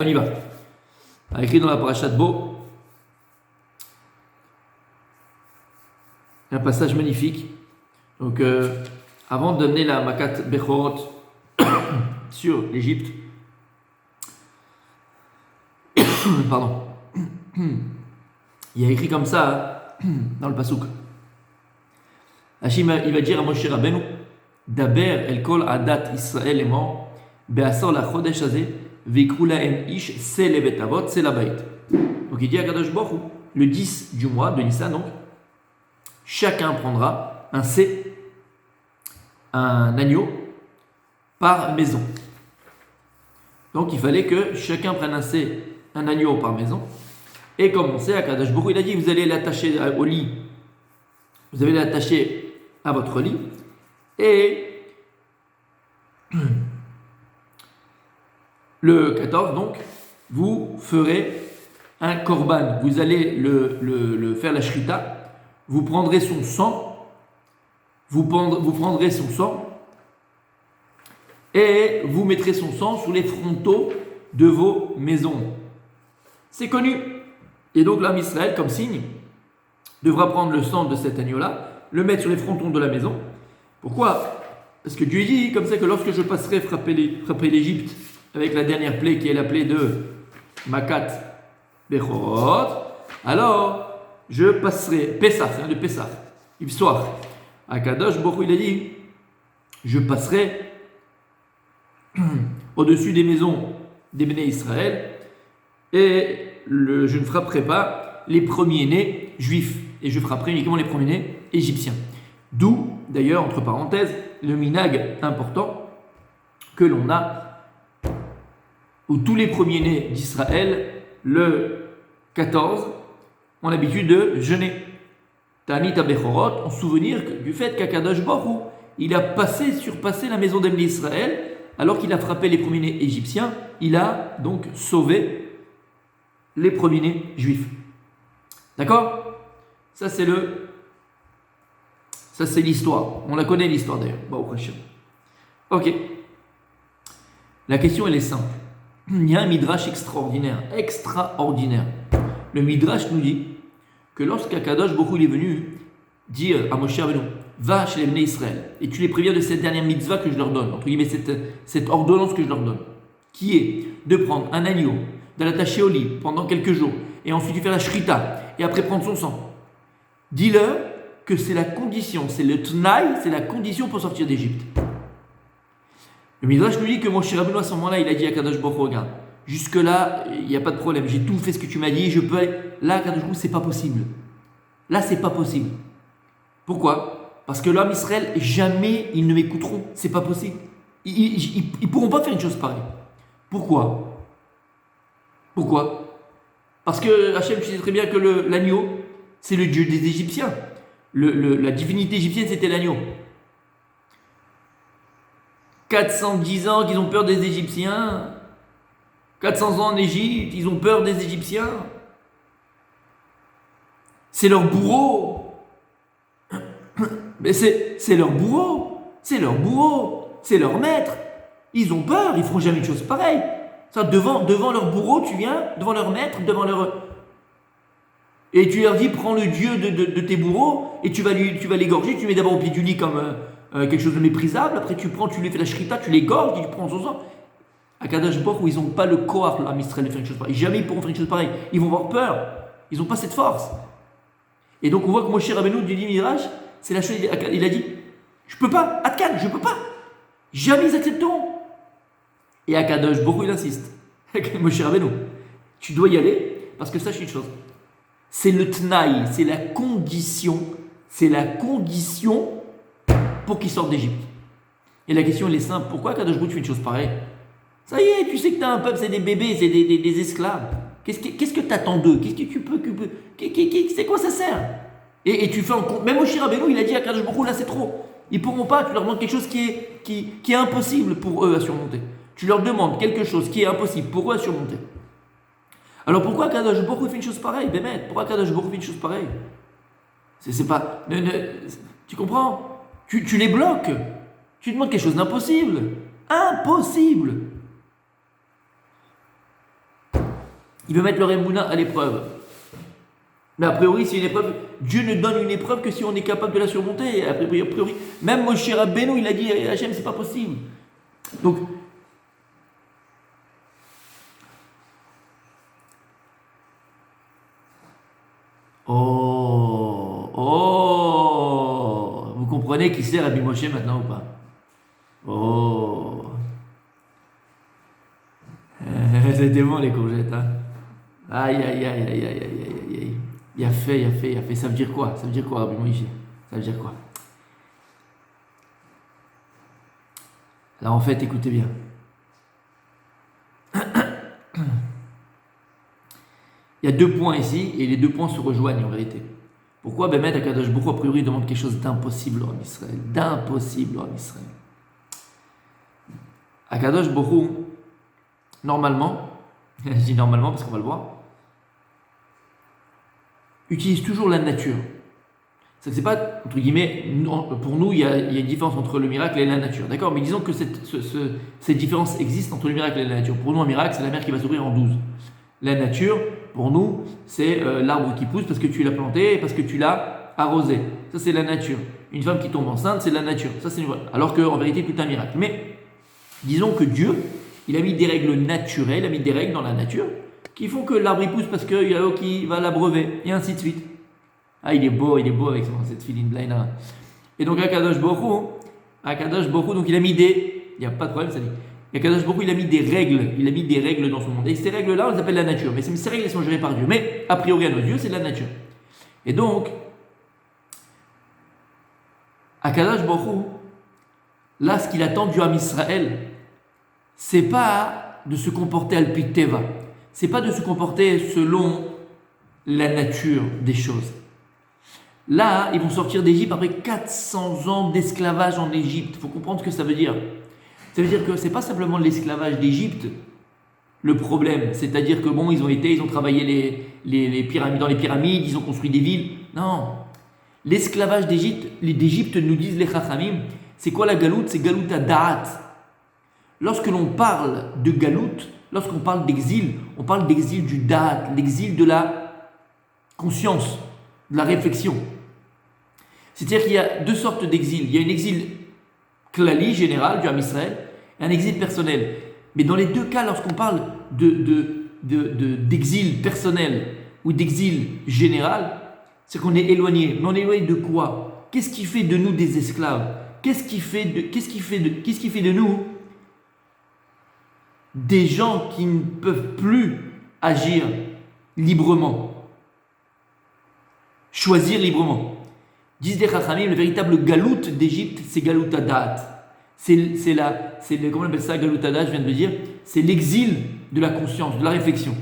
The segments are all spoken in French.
On y va. On a écrit dans la parasha de Bo un passage magnifique. Donc, avant d'amener la Makat Bechorot sur l'Égypte, pardon, il y a écrit comme ça dans le Pasuk. Hachim, il va dire à Moshe Rabbeinu, Daber el kol adat Israël est mort, be'asor la chodesh hazeh, ve'ikru lahem ish se lebet avot, se la bait. Donc il dit à Kadosh Baruch Hu, le 10 du mois de Nissan, donc, chacun prendra un agneau par maison. Donc il fallait que chacun prenne un agneau par maison. Et comme on sait, à Kadosh Baruch Hu, il a dit, vous allez l'attacher au lit, vous allez l'attacher à votre lit, et le 14, donc, vous ferez un korban. Vous allez le faire la shrita. Vous prendrez son sang. Vous prendrez son sang. Et vous mettrez son sang sur les frontaux de vos maisons. C'est connu. Et donc, l'homme Israël, comme signe, devra prendre le sang de cet agneau-là, le mettre sur les frontons de la maison. Pourquoi ? Parce que Dieu dit comme ça que lorsque je passerai frapper l'Égypte avec la dernière plaie qui est la plaie de Makat Bechorot, alors je passerai Pessah, de Pessah, Ibsoir. À Kadosh Baruch Hu, il a dit, je passerai au-dessus des maisons des Béné Israël et je ne frapperai pas les premiers-nés juifs et je frapperai uniquement les premiers-nés égyptiens. D'où, d'ailleurs, entre parenthèses, le minag important que l'on a où tous les premiers-nés d'Israël, le 14, ont l'habitude de jeûner. Ta'anit Bechorot, en souvenir du fait qu'Akadosh Baruch Hu, il a surpassé la maison d'Emli Israël, alors qu'il a frappé les premiers-nés égyptiens, il a donc sauvé les premiers-nés juifs. D'accord ? Ça c'est l'histoire. On la connaît l'histoire d'ailleurs. Ok. La question elle est simple. Il y a un midrash extraordinaire. Le midrash nous dit que lorsqu'Akadosh Baruch Hu est venu dire à Moshe Rabbeinu, va chez les Bnei Israël et tu les préviens de cette dernière mitzvah que je leur donne, entre guillemets cette ordonnance que je leur donne, qui est de prendre un agneau, de l'attacher au lit pendant quelques jours et ensuite de faire la shrita et après prendre son sang. Dis-leur que c'est la condition, c'est le tnaï, c'est la condition pour sortir d'Égypte. Le Midrash nous dit que Moshe Rabbeinu à ce moment-là, il a dit à Kadosh Baruch Hu, regarde, jusque-là, il n'y a pas de problème, j'ai tout fait ce que tu m'as dit, je peux aller. Là, Kadosh Baruch Hu, c'est pas possible. Là, c'est pas possible. Pourquoi ? Parce que l'homme Israël, jamais ils ne m'écouteront, c'est pas possible. Ils pourront pas faire une chose pareille. Pourquoi ? Parce que Hachem, tu sais très bien que l'agneau, c'est le dieu des Égyptiens. La divinité égyptienne, c'était l'agneau. 410 ans qu'ils ont peur des Égyptiens. 400 ans en Égypte, ils ont peur des Égyptiens. C'est leur bourreau. Mais c'est leur bourreau. C'est leur maître. Ils ont peur, ils feront jamais une chose pareille. Ça, devant leur bourreau, tu viens, devant leur maître, et tu leur dis, prends le dieu de tes bourreaux, et tu vas l'égorger, tu le mets d'abord au pied du lit comme quelque chose de méprisable, après tu lui fais la shrita, tu l'égorges, tu prends son sang. À Kadosh Baruch Hu, ils n'ont pas le koach, l'âme Israël, de faire une chose pareille. Jamais ils pourront faire une chose pareille. Ils vont avoir peur. Ils n'ont pas cette force. Et donc on voit que Moshe Rabbeinu du Midrash, c'est la chose, il a dit, je peux pas, Atkan, je peux pas. Jamais ils accepteront. Et à Kadosh Baruch Hu, il insiste. Moshe Rabbeinu, tu dois y aller, parce que sache une chose. C'est le tnaï, c'est la condition pour qu'ils sortent d'Égypte. Et la question elle est simple, pourquoi Kadosh Baruch Hu fait une chose pareille ? Ça y est, tu sais que tu as un peuple, c'est des bébés, c'est des esclaves. Qu'est-ce que tu attends d'eux ? Qu'est-ce que tu peux c'est quoi ça sert ? Et tu fais en compte, même Moshe Rabbeinu, il a dit à Kadosh Baruch Hu, là c'est trop. Ils pourront pas, tu leur demandes quelque chose qui est impossible pour eux à surmonter. Tu leur demandes quelque chose qui est impossible pour eux à surmonter. Alors pourquoi Kadosh Baruch Hu fait une chose pareille, Bémet ? Pourquoi Kadosh Baruch Hu fait une chose pareille ? C'est pas... tu comprends ? Tu les bloques. Tu demandes quelque chose d'impossible. Impossible. Il veut mettre leur émouna à l'épreuve. Mais a priori, c'est une épreuve. Dieu ne donne une épreuve que si on est capable de la surmonter. A priori, même Moshe Rabbeinu, il a dit à Hachem, c'est pas possible. Donc, vous comprenez qui c'est Rabbi Moshe maintenant ou pas? C'était bon les courgettes, hein? Aïe, aïe, aïe, aïe, aïe, aïe, aïe, aïe. Il a fait. Ça veut dire quoi? Ça veut dire quoi, Rabbi Moshe? Ça veut dire quoi? Alors en fait, écoutez bien. Il y a 2 points ici, et les 2 points se rejoignent en vérité. Pourquoi Bémet Akadosh Baruch Hu, a priori, demande quelque chose d'impossible en Israël? D'impossible en Israël. Akadosh Baruch Hu, normalement, je dis normalement parce qu'on va le voir, utilise toujours la nature. C'est pas, entre guillemets, pour nous, il y a une différence entre le miracle et la nature. D'accord? Mais disons que cette différence existe entre le miracle et la nature. Pour nous, un miracle, c'est la mer qui va s'ouvrir en 12. La nature, pour nous, c'est l'arbre qui pousse parce que tu l'as planté et parce que tu l'as arrosé. Ça, c'est la nature. Une femme qui tombe enceinte, c'est la nature. Ça, c'est alors qu'en vérité, tout est un miracle. Mais disons que Dieu, il a mis des règles naturelles, il a mis des règles dans la nature qui font que l'arbre il pousse parce qu'il y a l'eau qui va l'abreuver, et ainsi de suite. Ah, il est beau avec cette filine blind. Et donc, Akadosh Baruch Hu, donc il a mis des. Il n'y a pas de problème, ça dit. Akadosh Baruch Hu, il a mis des règles dans son monde. Et ces règles-là, on les appelle la nature. Mais ces règles, elles sont gérées par Dieu. Mais, a priori, à nos yeux, c'est de la nature. Et donc, Akadosh Baruch Hu, là, ce qu'il attend du Ham Israël, c'est pas de se comporter al-pi teva. C'est pas de se comporter selon la nature des choses. Là, ils vont sortir d'Égypte après 400 ans d'esclavage en Égypte. Il faut comprendre ce que ça veut dire. Ça veut dire que c'est pas simplement l'esclavage d'Égypte le problème. C'est-à-dire que bon, ils ont travaillé les pyramides, dans les pyramides, ils ont construit des villes. Non. L'esclavage d'Égypte, nous disent les Chachamim, c'est quoi la galoute? C'est galoute à da'at. Lorsque l'on parle de galoute, lorsqu'on parle d'exil, on parle d'exil du da'at, l'exil de la conscience, de la réflexion. C'est-à-dire qu'il y a 2 sortes d'exil. Il y a un exil klali, général, du Ham Israël, et un exil personnel. Mais dans les 2 cas, lorsqu'on parle d'exil personnel ou d'exil général, c'est qu'on est éloigné. Mais on est éloigné de quoi? Qu'est-ce qui fait de nous des esclaves? Qu'est-ce qui fait de nous des gens qui ne peuvent plus agir librement, choisir librement? Disent les Chachamim, le véritable galoute d'Égypte, c'est galout adat. Comment on appelle ça, galout adat, je viens de le dire, c'est l'exil de la conscience, de la réflexion.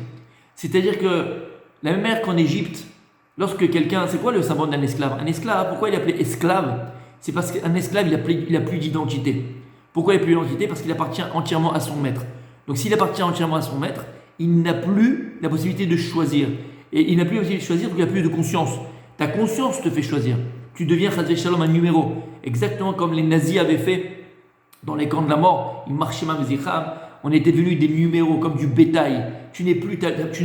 C'est-à-dire que, la même manière qu'en Égypte, lorsque quelqu'un, c'est quoi le symbole d'un esclave? Un esclave, pourquoi il est appelé esclave? C'est parce qu'un esclave, il n'a plus d'identité. Pourquoi il n'a plus d'identité? Parce qu'il appartient entièrement à son maître. Donc s'il appartient entièrement à son maître, il n'a plus la possibilité de choisir. Et il n'a plus la possibilité de choisir, donc il n'a plus de conscience. Ta conscience te fait choisir. Tu deviens, Chazvé Shalom, un numéro. Exactement comme les nazis avaient fait dans les camps de la mort. Ils marchaient même zicham. On était devenus des numéros, comme du bétail. Tu n'as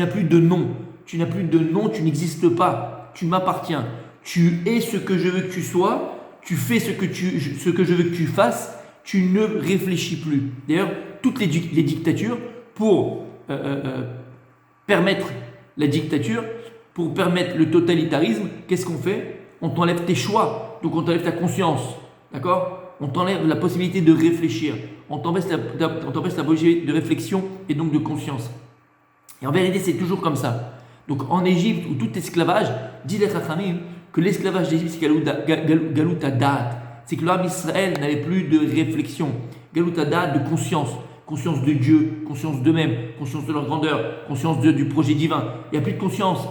plus de nom. Tu n'as plus de nom, tu n'existes pas. Tu m'appartiens. Tu es ce que je veux que tu sois. Tu fais ce que je veux que tu fasses. Tu ne réfléchis plus. D'ailleurs, toutes les dictatures, pour permettre la dictature, pour permettre le totalitarisme, qu'est-ce qu'on fait? On t'enlève tes choix, donc on t'enlève ta conscience, d'accord? On t'enlève la possibilité de réfléchir, on t'empêche la possibilité de réflexion et donc de conscience. Et en vérité, c'est toujours comme ça. Donc en Égypte, où tout esclavage, dit les Chachamim, que l'esclavage d'Égypte, c'est galout adat. C'est que l'homme Israël n'avait plus de réflexion, galout adat, de conscience de Dieu, conscience d'eux-mêmes, conscience de leur grandeur, conscience du projet divin. Il n'y a plus de conscience.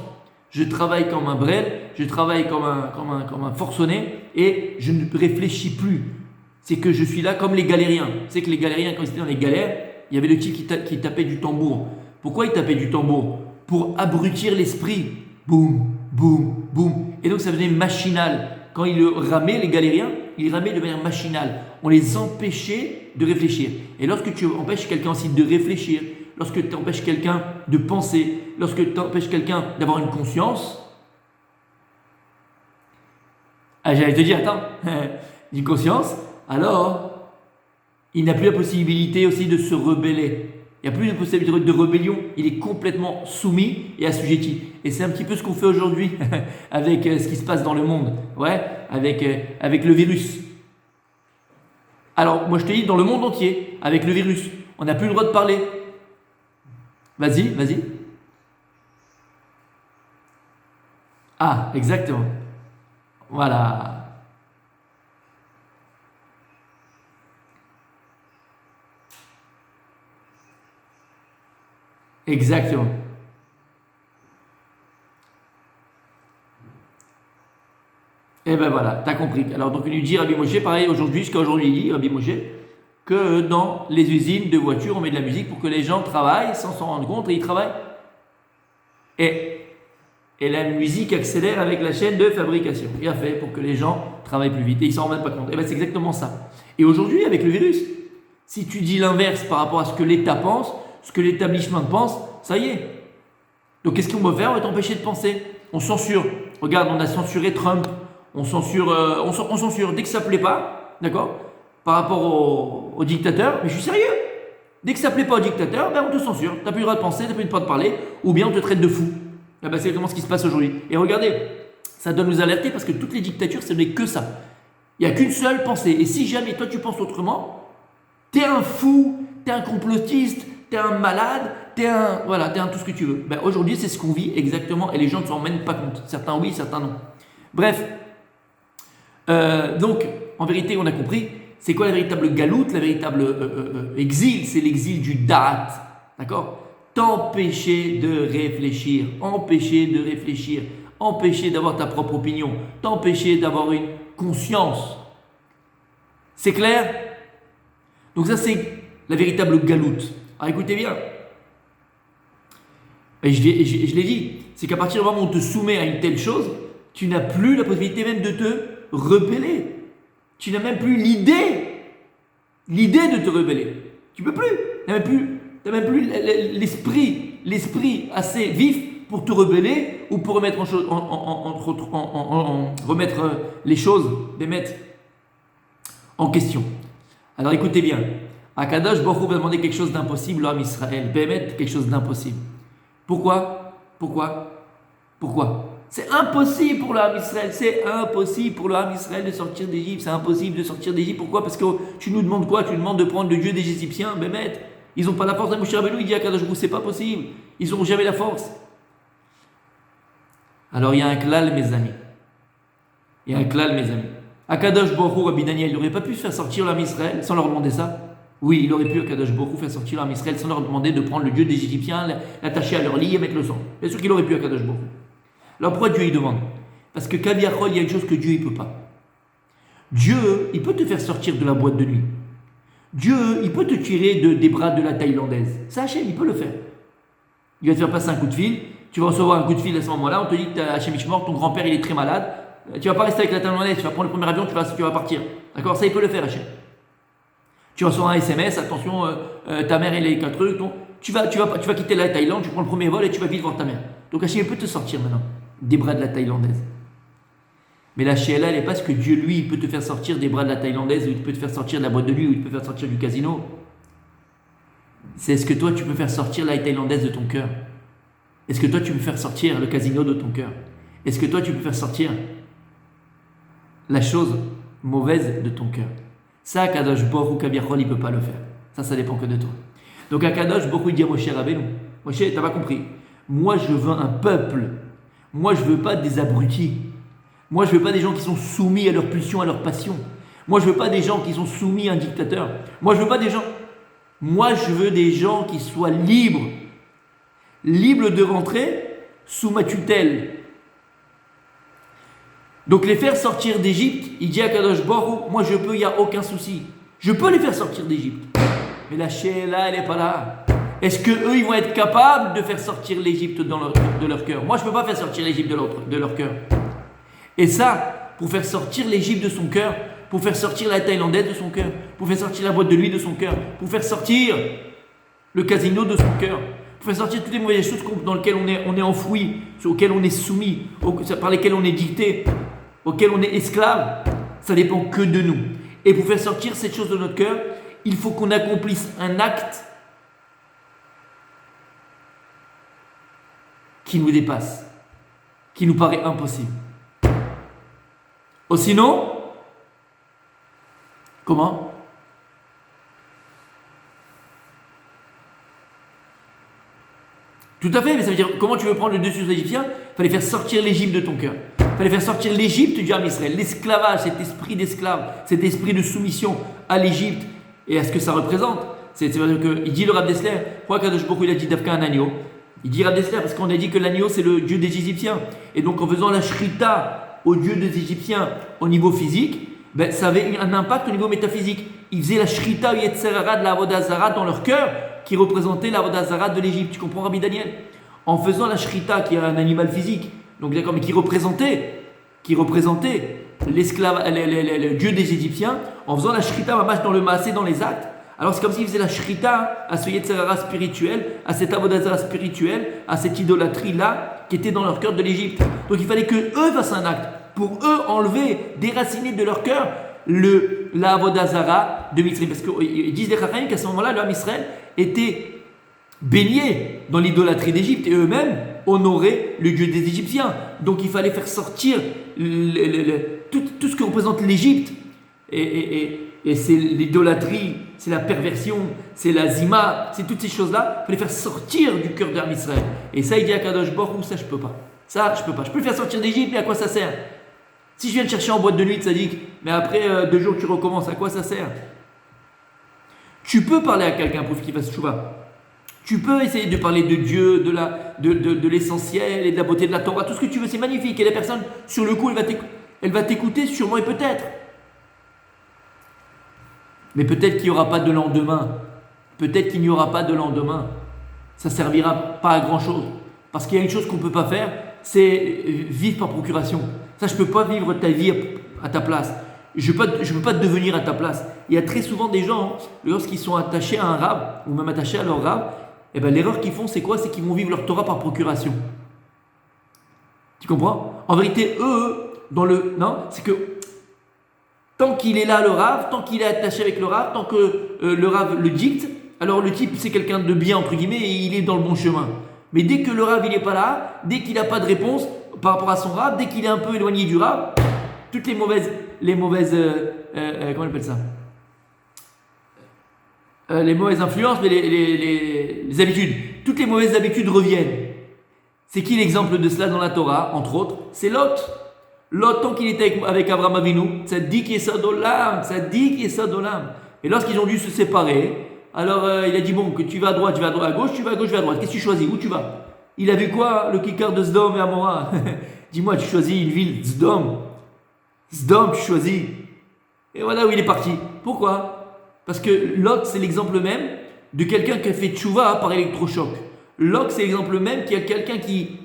Je travaille comme un brel, je travaille comme un forcené et je ne réfléchis plus. C'est que je suis là comme les galériens. C'est que les galériens, quand ils étaient dans les galères, il y avait le type qui tapait du tambour. Pourquoi il tapait du tambour? Pour abrutir l'esprit. Boum, boum, boum. Et donc ça devenait machinal. Quand il ramait, les galériens, ils ramaient de manière machinale. On les empêchait de réfléchir. Et lorsque tu empêches quelqu'un aussi de réfléchir, lorsque tu empêches quelqu'un de penser, lorsque tu empêches quelqu'un d'avoir une conscience, j'allais te dire, attends, une conscience, alors il n'a plus la possibilité aussi de se rebeller. Il n'y a plus de possibilité de rébellion, il est complètement soumis et assujetti. Et c'est un petit peu ce qu'on fait aujourd'hui avec ce qui se passe dans le monde, ouais, avec le virus. Alors, moi je te dis, dans le monde entier, avec le virus, on n'a plus le droit de parler. Vas-y. Ah, exactement. Voilà. Exactement. Et ben voilà, t'as compris. Alors donc il lui dit Rabbi Moshe, pareil aujourd'hui, jusqu'à aujourd'hui, il dit Rabbi Moshe, que dans les usines de voitures, on met de la musique pour que les gens travaillent sans s'en rendre compte et ils travaillent. Et la musique accélère avec la chaîne de fabrication. Il a fait pour que les gens travaillent plus vite et ils s'en rendent même pas compte. Et ben c'est exactement ça. Et aujourd'hui, avec le virus, si tu dis l'inverse par rapport à ce que l'État pense, ce que l'établissement pense, ça y est. Donc qu'est-ce qu'on va faire? On va t'empêcher de penser. On censure. Regarde, on a censuré Trump. On censure. Dès que ça ne plaît pas, d'accord, par rapport au dictateur, mais je suis sérieux. Dès que ça ne plaît pas au dictateur, ben on te censure. Tu n'as plus le droit de penser, tu n'as plus le droit de parler, ou bien on te traite de fou. Ah ben c'est exactement ce qui se passe aujourd'hui. Et regardez, ça doit nous alerter parce que toutes les dictatures, ce n'est que ça. Il n'y a qu'une seule pensée. Et si jamais toi tu penses autrement, t'es un fou, t'es un complotiste, t'es un malade, t'es un tout ce que tu veux. Ben aujourd'hui, c'est ce qu'on vit exactement et les gens ne s'en rendent même pas compte. Certains oui, certains non. Bref. Donc, en vérité, on a compris, c'est quoi la véritable galoute, la véritable exil? C'est l'exil du da'at, d'accord? T'empêcher de réfléchir, empêcher d'avoir ta propre opinion, t'empêcher d'avoir une conscience. C'est clair? Donc ça, c'est la véritable galoute. Alors écoutez bien, et je l'ai dit, c'est qu'à partir du moment où on te soumet à une telle chose, tu n'as plus la possibilité même de te rebeller. Tu n'as même plus l'idée de te rebeller. Tu peux plus. Tu n'as même plus l'esprit assez vif pour te rebeller ou pour remettre remettre les choses, les mettre en question. Alors écoutez bien, Akadosh Baruch Hu va demander quelque chose d'impossible à Israël, Bémet, quelque chose d'impossible. Pourquoi? C'est impossible pour le Ham Israël, de sortir d'Égypte, c'est impossible de sortir d'Égypte. Pourquoi? Parce que tu nous demandes quoi? Tu nous demandes de prendre le Dieu des Égyptiens, Bémet. Ils n'ont pas la force. Moshe Rabbeinu, il dit à Akadosh Baruch Hu, c'est pas possible. Ils n'auront jamais la force. Alors il y a un klal, mes amis. Akadosh Baruch Hu, Rabbi Daniel, il n'aurait pas pu faire sortir l'Am Israël sans leur demander ça? Oui, il aurait pu, Akadosh Baruch Hu, faire sortir l'Am Israël sans leur demander de prendre le Dieu des Égyptiens, l'attacher à leur lit et mettre le sang. Bien sûr qu'il aurait pu, Akadosh Baruch Hu. Alors pourquoi Dieu il demande? Parce que Kaviachol, il y a une chose que Dieu il peut pas. Dieu, il peut te faire sortir de la boîte de nuit. Dieu, il peut te tirer des bras de la Thaïlandaise. Ça, Hachem, il peut le faire. Il va te faire passer un coup de fil. Tu vas recevoir un coup de fil à ce moment-là. On te dit que Hachem Ishmor, ton grand-père, il est très malade. Tu vas pas rester avec la Thaïlandaise. Tu vas prendre le premier avion, tu vas partir. D'accord? Ça, il peut le faire, Hachem. Tu vas recevoir un SMS. Attention, ta mère, elle est un truc. Donc, tu vas quitter la Thaïlande. Tu prends le premier vol et tu vas vite voir ta mère. Donc, Hachem, il peut te sortir maintenant des bras de la Thaïlandaise. Mais la Sheila, elle n'est pas ce que Dieu, lui, il peut te faire sortir des bras de la Thaïlandaise, ou il peut te faire sortir de la boîte de nuit, ou il peut te faire sortir du casino. C'est est-ce que toi, tu peux faire sortir la Thaïlandaise de ton cœur? Est-ce que toi, tu peux faire sortir le casino de ton cœur? Est-ce que toi, tu peux faire sortir la chose mauvaise de ton cœur? Ça, Kadosh Baruch Hu Kaviachol, il ne peut pas le faire. Ça dépend que de toi. Donc, à Kadosh Baruch Hu, il dit à Moshe Rabbeinu, Moshe, tu n'as pas compris. Moi, je veux un peuple. Moi, je ne veux pas des abrutis. Moi, je ne veux pas des gens qui sont soumis à leur pulsion, à leur passion. Moi, je ne veux pas des gens qui sont soumis à un dictateur. Moi, je veux des gens qui soient libres. Libres de rentrer sous ma tutelle. Donc, les faire sortir d'Égypte, il dit à Kadosh Baruch Hu, moi, je peux, il n'y a aucun souci. Je peux les faire sortir d'Égypte. Mais la Sheila, elle n'est pas là. Est-ce qu'eux, ils vont être capables de faire sortir l'Égypte de leur cœur? Moi, je ne peux pas faire sortir l'Égypte de leur cœur. Et ça, pour faire sortir l'Égypte de son cœur, pour faire sortir la Thaïlandaise de son cœur, pour faire sortir la boîte de nuit de son cœur, pour faire sortir le casino de son cœur, pour faire sortir toutes les mauvaises choses dans lesquelles on est enfoui, auxquelles on est soumis, par lesquelles on est dicté, auxquelles on est esclave. Ça dépend que de nous. Et pour faire sortir cette chose de notre cœur, il faut qu'on accomplisse un acte qui nous dépasse, qui nous paraît impossible. Ou sinon, comment ? Tout à fait, mais ça veut dire comment tu veux prendre le dessus sur les Égyptiens ? Il fallait faire sortir l'Égypte de ton cœur. Il fallait faire sortir l'Égypte du Ham Israël, l'esclavage, cet esprit d'esclave, cet esprit de soumission à l'Égypte et à ce que ça représente. Il dit le Rav Dessler, pourquoi Kadosh Baruch Hu il a dit d'Afka un agneau ? Il dit Rav Dessler parce qu'on a dit que l'agneau c'est le dieu des Égyptiens. Et donc en faisant la shrita au dieu des Égyptiens au niveau physique, ben, ça avait un impact au niveau métaphysique. Ils faisaient la shrita au Yetzer Hara de la Avodah Zara dans leur cœur qui représentait la Avodah Zara de l'Égypte. Tu comprends Rabbi Daniel ? En faisant la shrita qui est un animal physique, donc d'accord, mais qui représentait l'esclave, le dieu des Égyptiens, en faisant la shrita mamash dans le maasé, dans les actes. Alors c'est comme s'ils faisaient la shrita à ce Yetzer Hara spirituel, à cette Avodah Zara spirituelle, à cette idolâtrie là qui était dans leur cœur de l'Égypte. Donc il fallait que eux fassent un acte pour eux enlever, déraciner de leur cœur la Avodah Zara de Mitzrayim. Parce qu'ils disent les Chachamim qu'à ce moment-là, le Ham Israël était baigné dans l'idolâtrie d'Égypte et eux-mêmes honoraient le dieu des Égyptiens. Donc il fallait faire sortir tout ce que représente l'Égypte. Et c'est l'idolâtrie, c'est la perversion, c'est la zima, c'est toutes ces choses-là. Il fallait faire sortir du cœur d'Am Israël. Et ça, il dit à Kadosh Baruch Hu, ça je peux pas. Ça, je peux pas. Je peux le faire sortir d'Égypte, mais à quoi ça sert ? Si je viens te chercher en boîte de nuit, tzaddik, mais après 2 jours tu recommences, à quoi ça sert ? Tu peux parler à quelqu'un pour qu'il fasse tchouva. Tu peux essayer de parler de Dieu, de l'essentiel et de la beauté de la Torah, tout ce que tu veux, c'est magnifique. Et la personne, sur le coup, elle va t'écouter sûrement et peut-être. Mais peut-être qu'il n'y aura pas de lendemain. Peut-être qu'il n'y aura pas de lendemain. Ça ne servira pas à grand-chose. Parce qu'il y a une chose qu'on ne peut pas faire, c'est vivre par procuration. Ça, je ne peux pas vivre ta vie à ta place. Je ne peux pas devenir à ta place. Il y a très souvent des gens, lorsqu'ils sont attachés à un rab, ou même attachés à leur rab, eh ben, l'erreur qu'ils font, c'est quoi ? C'est qu'ils vont vivre leur Torah par procuration. Tu comprends ? En vérité, non, c'est que tant qu'il est là, le rab, tant qu'il est attaché avec le rab, tant que le rab le dicte, alors le type, c'est quelqu'un de bien, entre guillemets, et il est dans le bon chemin. Mais dès que le rab, il n'est pas là, dès qu'il n'a pas de réponse par rapport à son rab, dès qu'il est un peu éloigné du rab, toutes les mauvaises comment on appelle ça ? Les mauvaises influences, mais les habitudes. Toutes les mauvaises habitudes reviennent. C'est qui l'exemple de cela dans la Torah, entre autres ? C'est Lot. Lot, tant qu'il était avec Abraham Avinu, tzaddik yesod olam. Et lorsqu'ils ont dû se séparer, alors il a dit, bon, que tu vas à droite, tu vas à gauche, tu vas à gauche, tu vas à droite. Qu'est-ce que tu choisis ? Où tu vas ? Il a vu quoi ? Le kikar de Sdom et Amora. Dis-moi, tu choisis une ville, Sdom, tu choisis. Et voilà où il est parti. Pourquoi ? Parce que Lot, c'est l'exemple même de quelqu'un qui a fait tchouva par électrochoc. Lot, c'est l'exemple même qu'il y a quelqu'un qui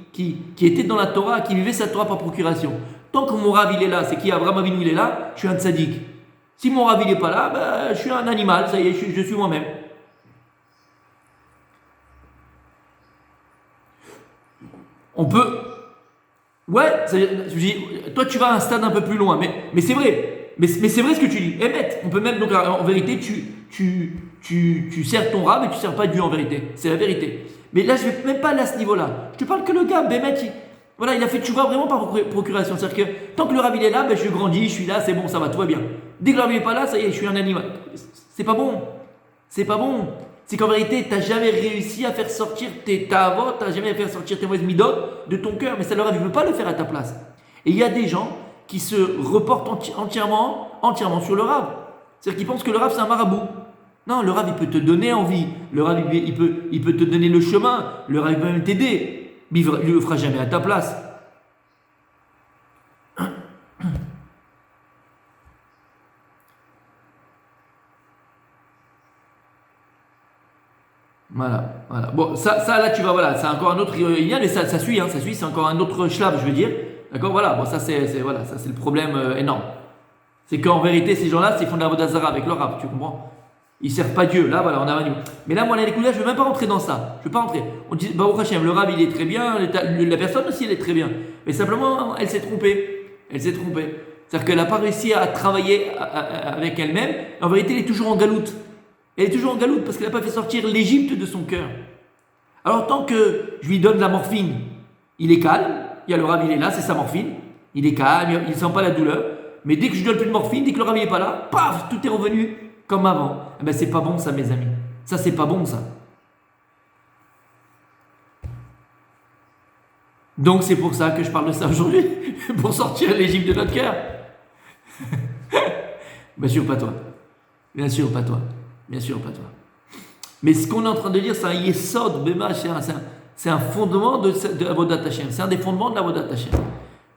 était dans la Torah, qui vivait sa Torah par procuration. Tant que mon Rav il est là, c'est qui Abraham Avinu il est là, je suis un tzaddik. Si mon Rav il n'est pas là, ben, je suis un animal, ça y est, je suis moi-même. On peut... Ouais, je dis, toi tu vas à un stade un peu plus loin, mais c'est vrai. Mais c'est vrai ce que tu dis. Émet, on peut même, donc en vérité, tu sers ton rab et tu ne sers pas Dieu en vérité. C'est la vérité. Mais là, je ne vais même pas aller à ce niveau-là. Je te parle que le gars, Bémet, il a fait tchouva vraiment par procuration. C'est-à-dire que tant que le rab il est là, ben, je grandis, je suis là, c'est bon, ça va, tout va bien. Dès que le rab il n'est pas là, ça y est, je suis un animal. C'est pas bon. C'est pas bon. C'est qu'en vérité, tu n'as jamais réussi à faire sortir tes ta'avot, tu n'as jamais réussi à faire sortir tes mauvaises midot de ton cœur. Mais ça, le rab, il ne veut pas le faire à ta place. Et il y a des gens qui se reportent entièrement sur le rab. C'est-à-dire qu'ils pensent que le rab, c'est un marabout. Non, le rab, il peut te donner envie. Le rab, il peut te donner le chemin. Le rab, il peut même t'aider. Mais il ne le fera jamais à ta place. Voilà. Bon, ça là, tu vas, voilà, c'est encore un autre lien, mais ça suit, c'est encore un autre shlav, je veux dire. D'accord, voilà. Bon, ça c'est le problème énorme. C'est qu'en vérité, ces gens-là, ils font de la avodah zara avec leur rab, tu comprends ? Ils ne servent pas Dieu. Là, voilà, on a un niveau. Mais là, moi, les couleurs, je ne veux même pas rentrer dans ça. Je ne veux pas rentrer. On dit, Baruch Hashem, le Rav, il est très bien, la personne aussi, elle est très bien. Mais simplement, elle s'est trompée. Elle s'est trompée. C'est-à-dire qu'elle n'a pas réussi à travailler avec elle-même. En vérité, elle est toujours en galoute. Elle est toujours en galoute parce qu'elle n'a pas fait sortir l'Égypte de son cœur. Alors, tant que je lui donne de la morphine, il est calme. Il y a le Rav, il est là, c'est sa morphine. Il est calme, il ne sent pas la douleur. Mais dès que je lui donne plus de morphine, dès que le Rav n'est pas là, paf, tout est revenu comme avant. Eh ben, c'est pas bon ça, mes amis. Ça, c'est pas bon ça. Donc, c'est pour ça que je parle de ça aujourd'hui. Pour sortir l'Égypte de notre cœur. Bien sûr, pas toi. Bien sûr, pas toi. Bien sûr, pas toi. Mais ce qu'on est en train de dire, c'est un yesod, c'est un fondement de Avodat Hashem. C'est un des fondements de l'Avodat Hashem.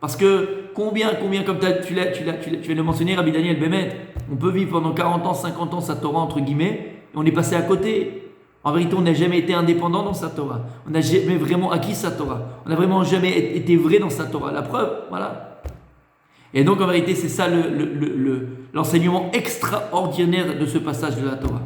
Parce que combien, comme tu viens de le mentionner, Rabbi Daniel Bémet, on peut vivre pendant 40 ans, 50 ans sa Torah, entre guillemets, et on est passé à côté. En vérité, on n'a jamais été indépendant dans sa Torah. On n'a jamais vraiment acquis sa Torah. On n'a vraiment jamais été vrai dans sa Torah. La preuve, voilà. Et donc, en vérité, c'est ça l'enseignement extraordinaire de ce passage de la Torah.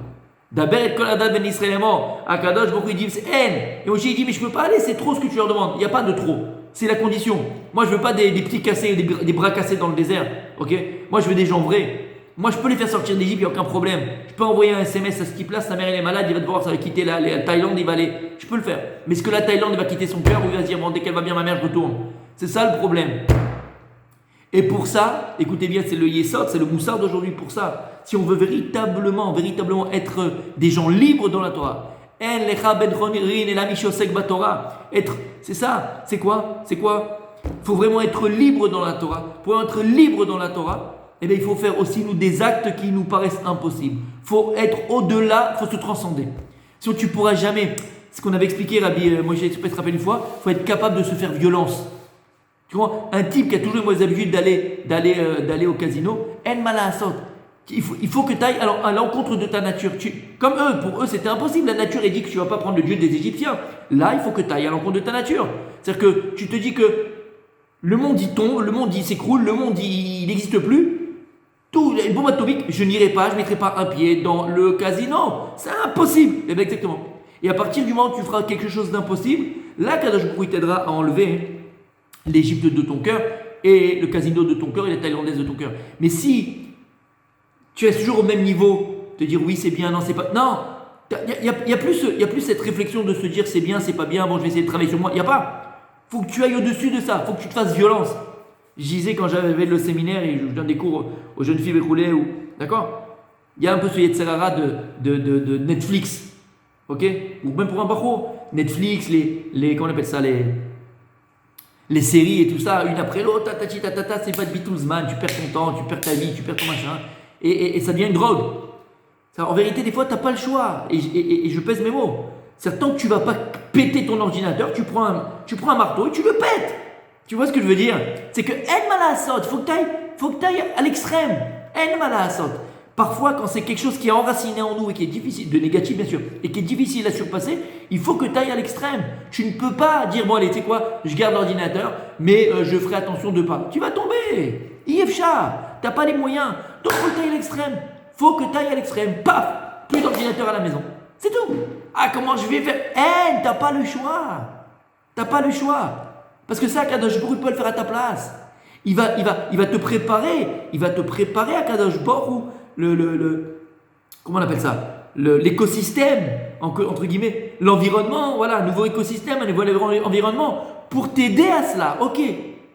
D'Aber et Kol Adad Ben Israël est mort. Akadosh Baruch Hu, il dit c'est haine. Et Moshe il dit mais je ne peux pas aller, c'est trop ce que tu leur demandes. Il n'y a pas de trop. C'est la condition. Moi je ne veux pas des petits cassés, des bras cassés dans le désert. Ok. Moi je veux des gens vrais. Moi je peux les faire sortir d'Égypte, il n'y a aucun problème. Je peux envoyer un SMS à ce type-là, sa mère elle est malade, il va devoir ça va quitter la Thaïlande, il va aller. Je peux le faire. Mais est-ce que la Thaïlande va quitter son cœur ou il va se dire bon dès qu'elle va bien ma mère je retourne. C'est ça le problème. Et pour ça, écoutez bien, c'est le Yesod, c'est le Moussard d'aujourd'hui pour ça. Si on veut véritablement être des gens libres dans la Torah, être, c'est ça, c'est quoi? Il faut vraiment être libre dans la Torah. Pour être libre dans la Torah, eh bien, il faut faire aussi nous des actes qui nous paraissent impossibles. Il faut être au-delà, il faut se transcender. Sinon, tu ne pourras jamais, ce qu'on avait expliqué, Rabbi Moshe Express rappelle une fois, il faut être capable de se faire violence. Tu vois, un type qui a toujours les mauvaises habitudes d'aller au casino, il faut que tu ailles à l'encontre de ta nature. Comme eux, pour eux, c'était impossible. La nature, elle dit que tu ne vas pas prendre le Dieu des Égyptiens. Là, il faut que tu ailles à l'encontre de ta nature. C'est-à-dire que tu te dis que le monde, il tombe, le monde, il s'écroule, le monde, il n'existe plus. Tout, une bombe atomique, je n'irai pas, je ne mettrai pas un pied dans le casino. C'est impossible. Et bien, exactement. Et à partir du moment où tu feras quelque chose d'impossible, là, Kadosh Baruch Hu t'aidera à enlever l'Égypte de ton cœur et le casino de ton cœur et la thaïlandaise de ton cœur. Mais si tu es toujours au même niveau, te dire oui c'est bien, non c'est pas... Non, il y a plus cette réflexion de se dire c'est bien, c'est pas bien, bon je vais essayer de travailler sur moi. Il n'y a pas. Il faut que tu ailles au-dessus de ça, il faut que tu te fasses violence. Je disais quand j'avais le séminaire et je donne des cours aux jeunes filles écoulées, d'accord. Il y a un peu ce Yetzerara de Netflix, ok. Ou même pour un bachot, Netflix, comment on appelle ça, les séries et tout ça, une après l'autre, c'est pas de Beatlesman, tu perds ton temps, tu perds ta vie, tu perds ton machin, et ça devient une drogue. En vérité, des fois, tu n'as pas le choix, et je pèse mes mots. C'est tant que tu ne vas pas péter ton ordinateur, tu prends un marteau et tu le pètes. Tu vois ce que je veux dire? C'est que en malasot, il faut que tu ailles à l'extrême. En malasot. Parfois, quand c'est quelque chose qui est enraciné en nous et qui est difficile, de négatif bien sûr, et qui est difficile à surpasser, il faut que tu ailles à l'extrême. Tu ne peux pas dire, bon allez, tu sais quoi, je garde l'ordinateur, mais je ferai attention de pas. Tu vas tomber. IFCHA, tu n'as pas les moyens. Donc, il faut que tu ailles à l'extrême. Faut que tu ailles à l'extrême. Paf, plus d'ordinateur à la maison. C'est tout. Ah, comment je vais faire? Tu n'as pas le choix. Tu n'as pas le choix. Parce que ça, Kadosh Baruch Hu peut le faire à ta place. Il va te préparer. Il va te préparer à Kadosh Baruch Hu. Comment on appelle ça? L'écosystème, entre guillemets, l'environnement, voilà, un nouveau écosystème, un nouveau environnement, pour t'aider à cela, ok.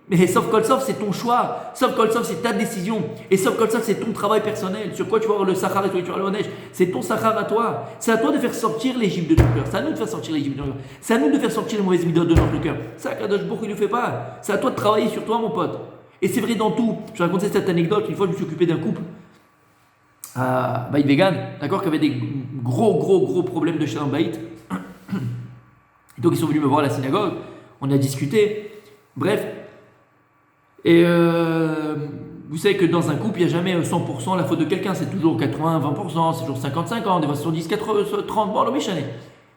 Mais sauf Kolsov, c'est ton choix, sauf Kolsov, c'est ta décision, et sauf Kolsov, c'est ton travail personnel. Sur quoi tu vas avoir le Sachar et sur quoi tu vas avoir le neige, c'est ton Sachar à toi. C'est à toi de faire sortir l'Égypte de ton cœur, c'est à nous de faire sortir l'Égypte de ton cœur, c'est à nous de faire sortir les mauvaises midotes de notre cœur. Ça, Kadosh Baruch Hu, il ne le fait pas. C'est à toi de travailler sur toi, mon pote. Et c'est vrai dans tout. Je racontais cette anecdote, une fois je me suis occupé d'un couple à Baït Vegan, d'accord, qui avait des gros problèmes de Shalom Baït. Donc ils sont venus me voir à la synagogue, on a discuté, bref. Et vous savez que dans un couple, il n'y a jamais 100% la faute de quelqu'un, c'est toujours 80, 20%, c'est toujours 50-50, des fois 70, 80, 30, bon, le méchant.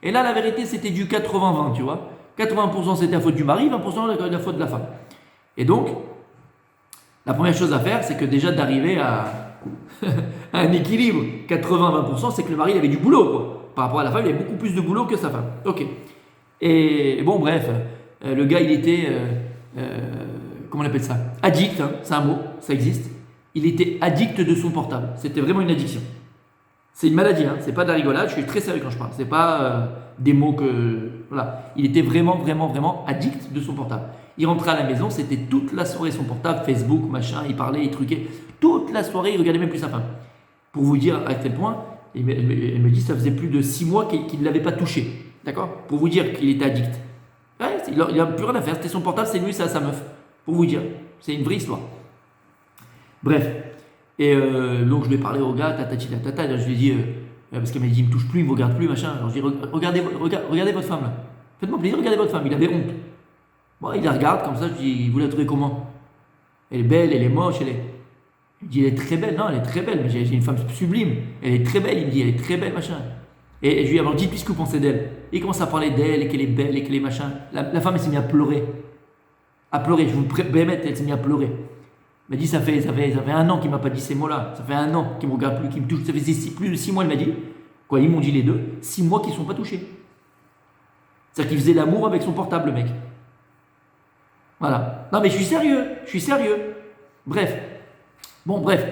Et là, la vérité, c'était du 80-20, tu vois. 80% c'était la faute du mari, 20% la faute de la femme. Et donc, la première chose à faire, c'est que déjà d'arriver à un équilibre. 80-20%, c'est que le mari il avait du boulot, quoi. Par rapport à la femme, il avait beaucoup plus de boulot que sa femme. Ok. Et bon, bref, le gars, il était, comment on appelle ça? Addict, hein, c'est un mot, ça existe. Il était addict de son portable. C'était vraiment une addiction. C'est une maladie, hein, c'est pas de la rigolade, je suis très sérieux quand je parle. C'est pas des mots que. Voilà. Il était vraiment addict de son portable. Il rentrait à la maison, c'était toute la soirée son portable, Facebook, machin, il parlait, il truquait. Toute la soirée, il regardait même plus sa femme. Pour vous dire à quel point, elle me dit ça faisait plus de 6 mois qu'il ne l'avait pas touché. D'accord? Pour vous dire qu'il était addict. Ouais, il n'a plus rien à faire, c'était son portable, c'est lui, c'est sa meuf. Pour vous dire, c'est une vraie histoire. Bref. Et donc je lui ai parlé au gars, tata, je lui ai dit, parce qu'elle m'a dit, il me touche plus, il me regarde plus, machin. Alors je lui ai dit, regardez votre femme là. Faites-moi plaisir, regardez votre femme, il avait honte. Bon, il la regarde comme ça, je lui dis, vous la trouvez comment? Elle est belle, elle est moche, elle est. Il me dit, elle est très belle, non, elle est très belle, mais j'ai une femme sublime, elle est très belle, il me dit, elle est très belle, machin. Et je lui ai dit, alors dites-lui ce que vous pensez d'elle. Et il commence à parler d'elle, et qu'elle est belle, et qu'elle est machin. La femme, elle s'est mise à pleurer. Je vous permets, elle s'est mise à pleurer. Elle m'a dit, ça fait 1 an qu'il ne m'a pas dit ces mots-là. Ça fait 1 an qu'il ne me regarde plus, qu'il me touche. Ça fait plus de 6 mois, elle m'a dit. Quoi, ils m'ont dit les deux. 6 mois qu'ils ne sont pas touchés. C'est-à-dire qu'il faisait l'amour avec son portable, le mec. Voilà. Non, mais je suis sérieux. Bref. Bon, bref.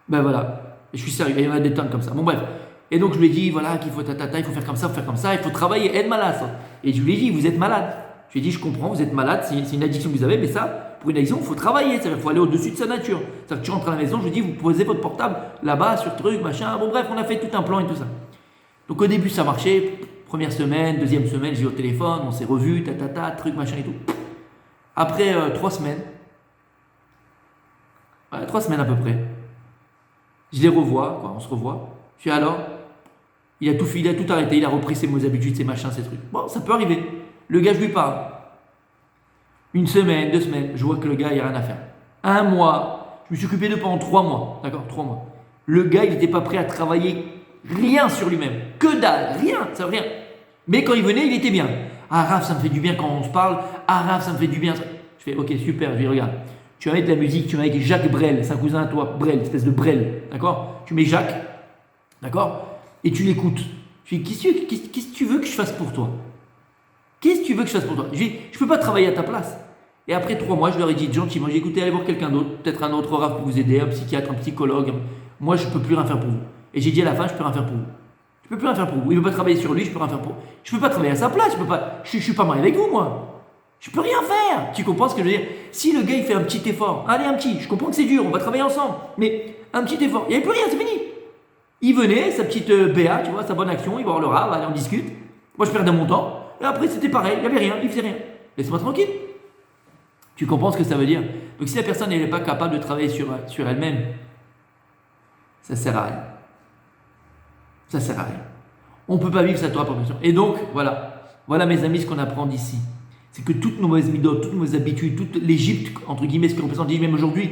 Ben voilà. Je suis sérieux. Il y en a des tonnes comme ça. Bon, bref. Et donc, je lui ai dit, voilà, qu'il faut il faut faire comme ça, il faut travailler, être malade. Ça. Et je lui ai dit, vous êtes malade. Je lui ai dit, je comprends, vous êtes malade, c'est une addiction que vous avez, mais ça, pour une addiction, il faut travailler. C'est-à-dire qu'il faut aller au-dessus de sa nature. C'est-à-dire que tu rentres à la maison, je lui ai dit, vous posez votre portable là-bas, sur truc, machin. Bon, bref, on a fait tout un plan et tout ça. Donc, au début, ça marchait. Première semaine, deuxième semaine, j'ai eu au téléphone, on s'est revus, truc, machin et tout. Après 3 semaines, 3 semaines à peu près, je les revois, quoi, on se revoit. Je suis alors, il a tout arrêté, il a repris ses mauvaises habitudes, ses machins, ses trucs. Bon, ça peut arriver. Le gars, je lui parle. 1 semaine, 2 semaines, je vois que le gars, il n'y a rien à faire. 1 mois, je me suis occupé de pendant 3 mois. D'accord, 3 mois. Le gars, il n'était pas prêt à travailler rien sur lui-même. Que dalle, rien, ça rien. Mais quand il venait, il était bien. Ah, Raph, ça me fait du bien quand on se parle. Ah, Raph, ça me fait du bien. Je fais, ok, super, je dis, regarde. Tu vas mettre de la musique, tu vas avec Jacques Brel, c'est un cousin à toi, Brel, espèce de Brel, d'accord? Tu mets Jacques, d'accord? Et tu l'écoutes. Je dis, qu'est-ce que tu veux que je fasse pour toi? Qu'est-ce que tu veux que je fasse pour toi? Je dis, je ne peux pas travailler à ta place. Et après 3 mois, je leur ai dit gentiment, j'ai écouté, allez voir quelqu'un d'autre, peut-être un autre Raph pour vous aider, un psychiatre, un psychologue. Moi, je ne peux plus rien faire pour vous. Et j'ai dit à la fin, je ne peux rien faire pour vous. Je ne peux plus rien faire pour vous. Il ne veut pas travailler sur lui, je ne peux rien faire pour vous. Je ne peux pas travailler à sa place, je ne suis pas marié avec vous, moi. Je peux rien faire. Tu comprends ce que je veux dire? Si le gars il fait un petit effort, allez un petit, je comprends que c'est dur, on va travailler ensemble, mais un petit effort, il n'y avait plus rien, c'est fini. Il venait, sa petite BA, tu vois, sa bonne action, il va voir le Rav, allez on discute. Moi je perdais mon temps, et après c'était pareil, il n'y avait rien, il faisait rien. Laisse-moi tranquille. Tu comprends ce que ça veut dire? Donc si la personne n'est pas capable de travailler sur elle-même, ça sert à rien. Ça sert à rien. On ne peut pas vivre sa Torah par passion. Et donc, voilà mes amis ce qu'on apprend d'ici. C'est que toutes nos mauvaises midotes, toutes nos mauvaises habitudes, toute l'Égypte, entre guillemets, ce que représente l'Égypte même aujourd'hui,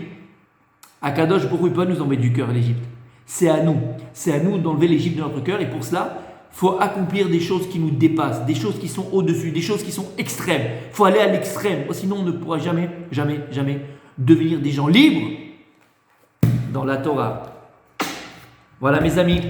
Akadosh Baruch Hu peut pas nous enlever du cœur l'Égypte. C'est à nous d'enlever l'Égypte de notre cœur, et pour cela, il faut accomplir des choses qui nous dépassent, des choses qui sont au-dessus, des choses qui sont extrêmes. Il faut aller à l'extrême, sinon on ne pourra jamais devenir des gens libres dans la Torah. Voilà mes amis.